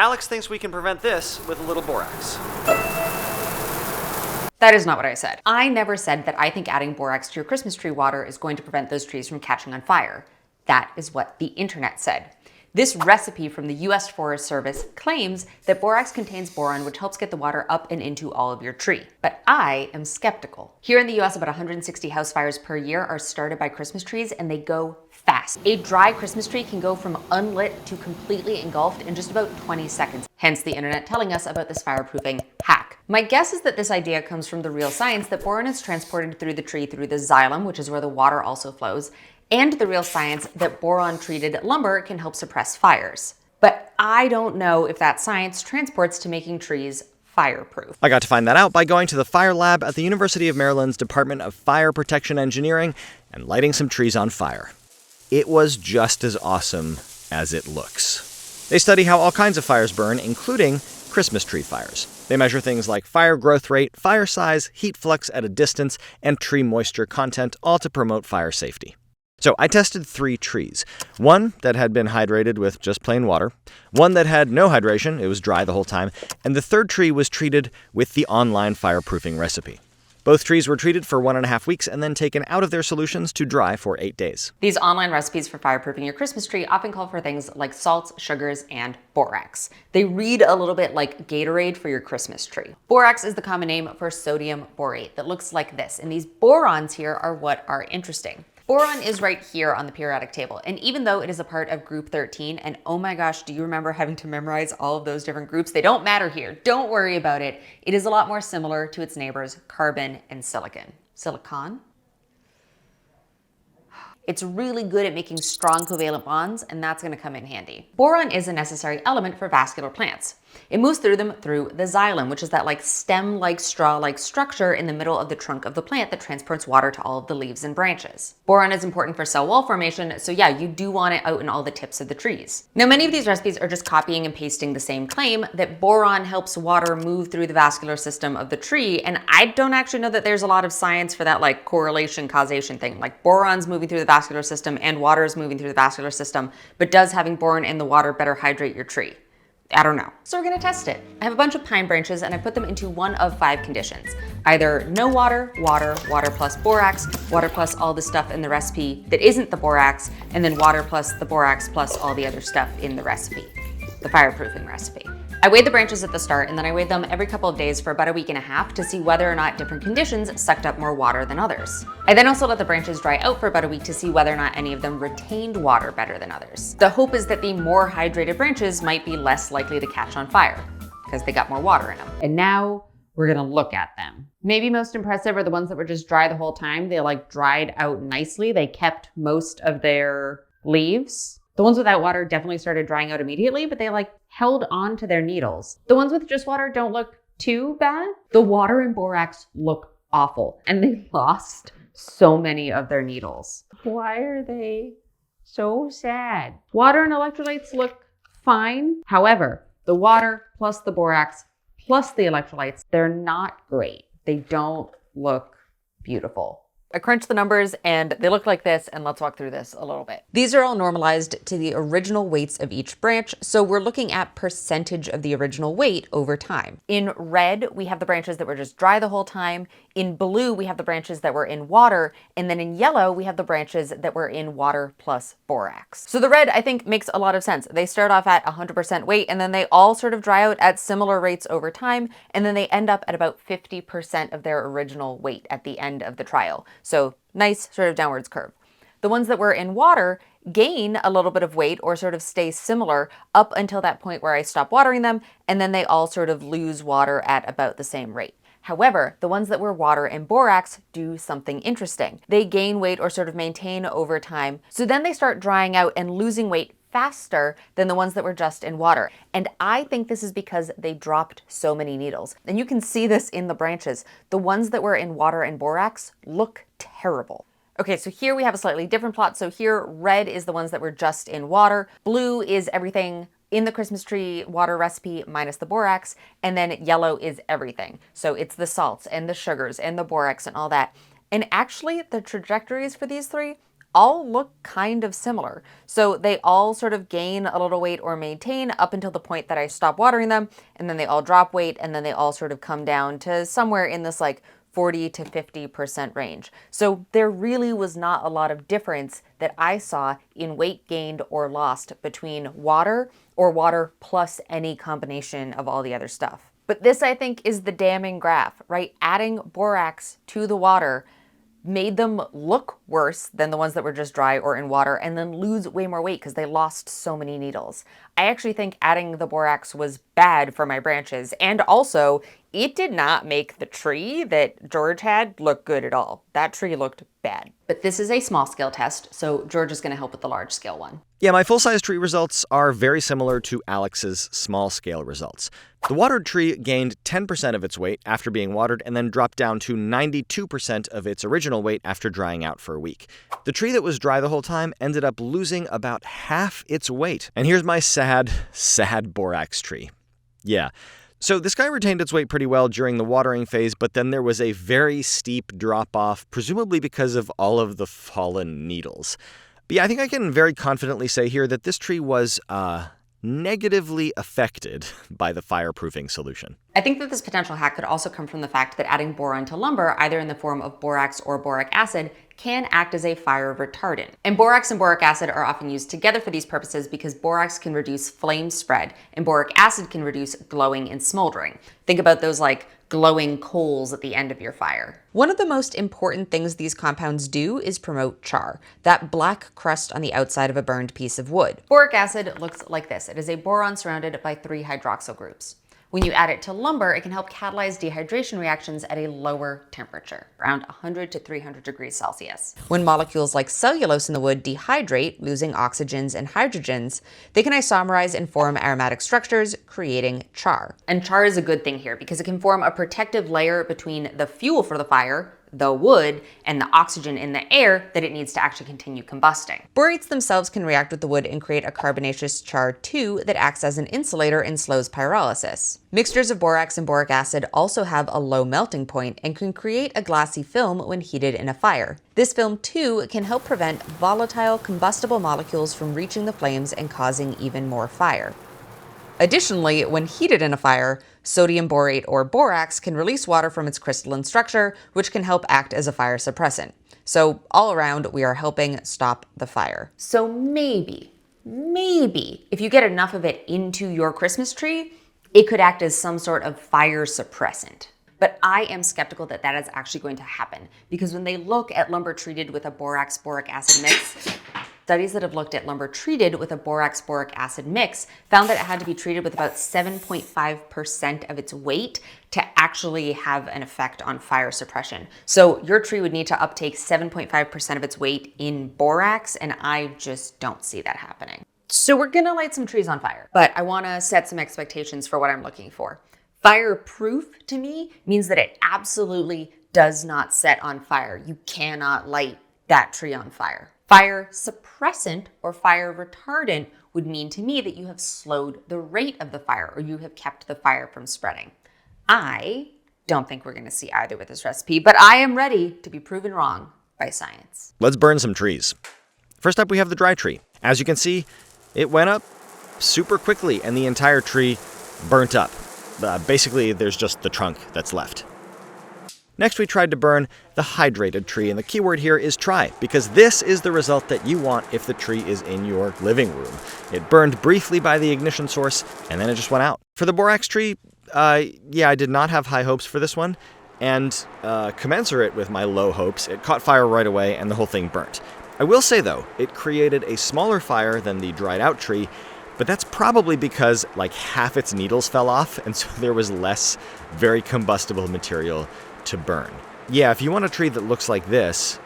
Alex thinks we can prevent this with a little borax. That is not what I said. I never said that I think adding borax to your Christmas tree water is going to prevent those trees from catching on fire. That is what the internet said. This recipe from the US Forest Service claims that borax contains boron, which helps get the water up and into all of your tree. But I am skeptical. Here in the US, about 160 house fires per year are started by Christmas trees, and they go fast. A dry Christmas tree can go from unlit to completely engulfed in just about 20 seconds. Hence the internet telling us about this fireproofing hack. My guess is that this idea comes from the real science that boron is transported through the tree through the xylem, which is where the water also flows, and the real science that boron-treated lumber can help suppress fires. But I don't know if that science transports to making trees fireproof. I got to find that out by going to the fire lab at the University of Maryland's Department of Fire Protection Engineering and lighting some trees on fire. It was just as awesome as it looks. They study how all kinds of fires burn, including Christmas tree fires. They measure things like fire growth rate, fire size, heat flux at a distance, and tree moisture content, all to promote fire safety. So I tested 3 trees. One that had been hydrated with just plain water, one that had no hydration, it was dry the whole time, and the third tree was treated with the online fireproofing recipe. Both trees were treated for 1.5 weeks and then taken out of their solutions to dry for 8 days. These online recipes for fireproofing your Christmas tree often call for things like salts, sugars, and borax. They read a little bit like Gatorade for your Christmas tree. Borax is the common name for sodium borate that looks like this, and these borons here are what are interesting. Boron is right here on the periodic table, and even though it is a part of group 13, and oh my gosh, do you remember having to memorize all of those different groups? They don't matter here. Don't worry about it. It is a lot more similar to its neighbors, carbon and silicon. Silicon? It's really good at making strong covalent bonds, and that's going to come in handy. Boron is a necessary element for vascular plants. It moves through them through the xylem, which is that like stem-like straw-like structure in the middle of the trunk of the plant that transports water to all of the leaves and branches. Boron is important for cell wall formation, so yeah, you do want it out in all the tips of the trees. Now, many of these recipes are just copying and pasting the same claim that boron helps water move through the vascular system of the tree, and I don't actually know that there's a lot of science for that like correlation causation thing. Like boron's moving through the vascular system and water is moving through the vascular system, but does having boron in the water better hydrate your tree? I don't know. So we're gonna test it. I have a bunch of pine branches and I put them into one of 5 conditions. Either no water, water, water plus borax, water plus all the stuff in the recipe that isn't the borax, and then water plus the borax plus all the other stuff in the recipe, the fireproofing recipe. I weighed the branches at the start and then I weighed them every couple of days for about 1.5 weeks to see whether or not different conditions sucked up more water than others. I then also let the branches dry out for about 1 week to see whether or not any of them retained water better than others. The hope is that the more hydrated branches might be less likely to catch on fire because they got more water in them. And now we're gonna look at them. Maybe most impressive are the ones that were just dry the whole time. They like dried out nicely. They kept most of their leaves. The ones without water definitely started drying out immediately, but they like held on to their needles. The ones with just water don't look too bad. The water and borax look awful, and they lost so many of their needles. Why are they so sad? Water and electrolytes look fine. However, the water plus the borax plus the electrolytes, they're not great. They don't look beautiful. I crunched the numbers and they look like this, and let's walk through this a little bit. These are all normalized to the original weights of each branch, so we're looking at percentage of the original weight over time. In red, we have the branches that were just dry the whole time. In blue, we have the branches that were in water, and then in yellow, we have the branches that were in water plus borax. So the red, I think, makes a lot of sense. They start off at 100% weight, and then they all sort of dry out at similar rates over time, and then they end up at about 50% of their original weight at the end of the trial. So nice sort of downwards curve. The ones that were in water gain a little bit of weight or sort of stay similar up until that point where I stop watering them, and then they all sort of lose water at about the same rate. However, the ones that were water and borax do something interesting. They gain weight or sort of maintain over time. So then they start drying out and losing weight faster than the ones that were just in water. And I think this is because they dropped so many needles. And you can see this in the branches. The ones that were in water and borax look terrible. Okay, so here we have a slightly different plot. So here, red is the ones that were just in water. Blue is everything in the Christmas tree water recipe minus the borax, and then yellow is everything. So it's the salts and the sugars and the borax and all that. And actually the trajectories for these 3 all look kind of similar. So they all sort of gain a little weight or maintain up until the point that I stop watering them, and then they all drop weight, and then they all sort of come down to somewhere in this like 40 to 50% range. So there really was not a lot of difference that I saw in weight gained or lost between water or water plus any combination of all the other stuff. But this, I think, is the damning graph, right? Adding borax to the water made them look worse than the ones that were just dry or in water, and then lose way more weight because they lost so many needles. I actually think adding the borax was bad for my branches, and also it did not make the tree that George had look good at all. That tree looked bad. But this is a small scale test, so George is going to help with the large scale one. Yeah, my full-size tree results are very similar to Alex's small-scale results. The watered tree gained 10% of its weight after being watered and then dropped down to 92% of its original weight after drying out for a week. The tree that was dry the whole time ended up losing about half its weight. And here's my sad borax tree. Yeah. So this guy retained its weight pretty well during the watering phase, but then there was a very steep drop-off, presumably because of all of the fallen needles. But yeah, I think I can very confidently say here that this tree was negatively affected by the fireproofing solution. I think that this potential hack could also come from the fact that adding boron to lumber, either in the form of borax or boric acid, can act as a fire retardant. And borax and boric acid are often used together for these purposes because borax can reduce flame spread and boric acid can reduce glowing and smoldering. Think about those like glowing coals at the end of your fire. One of the most important things these compounds do is promote char, that black crust on the outside of a burned piece of wood. Boric acid looks like this. It is a boron surrounded by 3 hydroxyl groups. When you add it to lumber, it can help catalyze dehydration reactions at a lower temperature, around 100 to 300 degrees Celsius. When molecules like cellulose in the wood dehydrate, losing oxygens and hydrogens, they can isomerize and form aromatic structures, creating char. And char is a good thing here because it can form a protective layer between the fuel for the fire, the wood, and the oxygen in the air that it needs to actually continue combusting. Borates themselves can react with the wood and create a carbonaceous char too that acts as an insulator and slows pyrolysis. Mixtures of borax and boric acid also have a low melting point and can create a glassy film when heated in a fire. This film too can help prevent volatile combustible molecules from reaching the flames and causing even more fire. Additionally, when heated in a fire, sodium borate or borax can release water from its crystalline structure, which can help act as a fire suppressant. So all around, we are helping stop the fire. So maybe, if you get enough of it into your Christmas tree, it could act as some sort of fire suppressant. But I am skeptical that that is actually going to happen because when they look at lumber treated with a borax boric acid mix, studies that have looked at lumber treated with a borax boric acid mix found that it had to be treated with about 7.5% of its weight to actually have an effect on fire suppression. So your tree would need to uptake 7.5% of its weight in borax, and I just don't see that happening. So we're gonna light some trees on fire, but I wanna set some expectations for what I'm looking for. Fireproof to me means that it absolutely does not set on fire. You cannot light that tree on fire. Fire suppressant or fire retardant would mean to me that you have slowed the rate of the fire or you have kept the fire from spreading. I don't think we're going to see either with this recipe, but I am ready to be proven wrong by science. Let's burn some trees. First up, we have the dry tree. As you can see, it went up super quickly and the entire tree burnt up. Basically, there's just the trunk that's left. Next, we tried to burn the hydrated tree, and the keyword here is try, because this is the result that you want if the tree is in your living room. It burned briefly by the ignition source, and then it just went out. For the borax tree, I did not have high hopes for this one, and commensurate with my low hopes, it caught fire right away, and the whole thing burnt. I will say, though, it created a smaller fire than the dried out tree, but that's probably because like half its needles fell off, and so there was less very combustible material to burn. Yeah, if you want a tree that looks like this,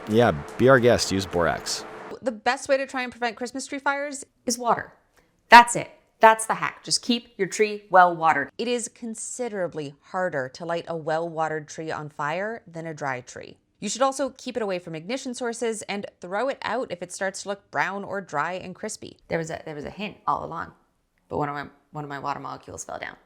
yeah, be our guest, use borax. The best way to try and prevent Christmas tree fires is water. That's it. That's the hack. Just keep your tree well watered. It is considerably harder to light a well-watered tree on fire than a dry tree. You should also keep it away from ignition sources and throw it out if it starts to look brown or dry and crispy. There was a hint all along, but one of my water molecules fell down.